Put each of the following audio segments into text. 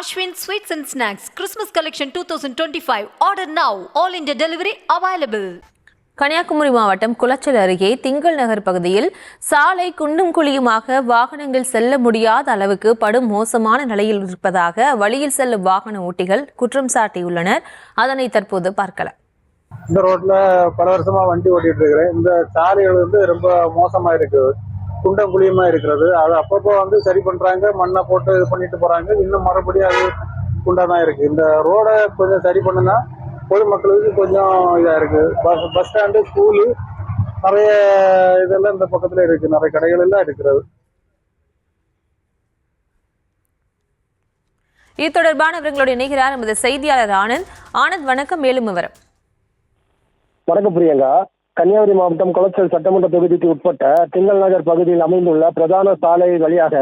Ashwin Sweets and Snacks Christmas Collection 2025. Order now. All India delivery available. Kanyakumari மாவட்டம் குளச்சல் அருகே திங்கள் நகர் பகுதியில் சாலை குண்டும் குழியுமாக வாகனங்கள் செல்ல முடியாத அளவுக்கு படும் மோசமான நிலையில் இருப்பதாக வழியில் செல்லும் வாகன ஓட்டிகள் குற்றம் சாட்டியுள்ளனர். அதனை தற்போது பார்க்கலாம். இந்த ரோட்ல பல வருஷமா வண்டி ஓட்டிட்டு இருக்கிறேன். இந்த சாலைகள் ரொம்ப மோசமா இருக்கு, குண்டம் குழியுமா இருக்கிறது. அது அப்பப்போ சரி பண்றாங்க, மண்ணை போட்டு இது பண்ணிட்டு போறாங்க. இன்னும் மறுபடியும் அது குண்டாதான் இருக்கு. இந்த ரோடை கொஞ்சம் சரி பண்ணுனா பொதுமக்களுக்கு கொஞ்சம் இதா இருக்கு. பஸ் ஸ்டாண்டு, ஸ்கூலு, நிறைய இதெல்லாம் இந்த பக்கத்துல இருக்கு, நிறைய கடைகள் எல்லாம் இருக்கிறது. இது தொடர்பான விவரங்களோடு இணைகிறார் நமது செய்தியாளர் ஆனந்த். வணக்கம். மேலும் விவரம். வணக்கம் பிரியங்கா. கன்னியாகுமரி மாவட்டம் குளச்சல் சட்டமன்ற தொகுதிக்கு உட்பட்ட திங்கள் நகர் பகுதியில் அமைந்துள்ள பிரதான சாலை வழியாக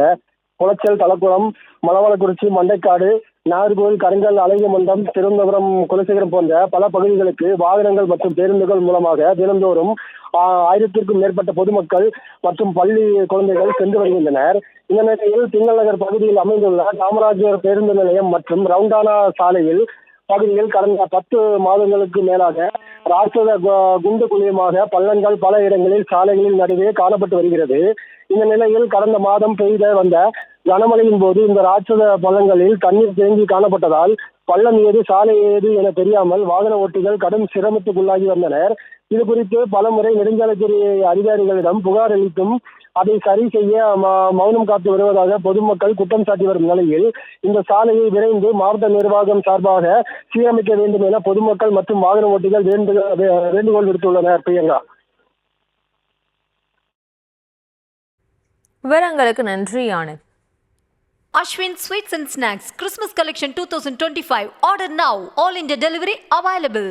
குளச்சல், தலக்குளம், மலவாளக்குறிச்சி, மண்டைக்காடு, நாகர்கோவில், கருங்கல், அழகியமண்டம், திருவனந்தபுரம், குலசேகரம் போன்ற பல பகுதிகளுக்கு வாகனங்கள் மற்றும் பேருந்துகள் மூலமாக தினந்தோறும் 1000க்கும் மேற்பட்ட பொதுமக்கள் மற்றும் பள்ளி குழந்தைகள் சென்று வருகின்றனர். இந்த நிலையில் திங்கள் நகர் பகுதியில் அமைந்துள்ள காமராஜர் பேருந்து நிலையம் மற்றும் ரவுண்டானா சாலையில் பகுதியில் கடந்த 10 மாதங்களுக்கு மேலாக ராட்சத குண்டு குழியமாக பள்ளங்கள் பல இடங்களில் சாலைகளில் நடுவே காணப்பட்டு வருகிறது. இந்த நிலையில் கடந்த மாதம் பெய்த வந்த கனமழையின் போது இந்த ராட்சத பள்ளங்களில் தண்ணீர் தேங்கி காணப்பட்டதால் பள்ளம் ஏது சாலை ஏது என தெரியாமல் வாகன ஓட்டிகள் கடும் சிரமத்துக்குள்ளாகி வந்தனர். இது குறித்து பலமுறை நெடுஞ்சாலைத்துறை அதிகாரிகளிடம் புகார் அளித்தும் அதை சரி செய்ய மௌனம் காத்து வருவதாக பொதுமக்கள் குற்றம் சாட்டி வரும் நிலையில் இந்த சாலையை விரைந்து மாவட்ட நிர்வாகம் சார்பாக சீரமைக்க வேண்டும் என பொதுமக்கள் மற்றும் வாகன ஓட்டிகள் வேண்டுகோள் விடுத்துள்ளனர். பிரியங்கா, விவரங்களுக்கு நன்றி Anand. Ashwin Sweets and Snacks Christmas Collection 2025. Order now. All India delivery available.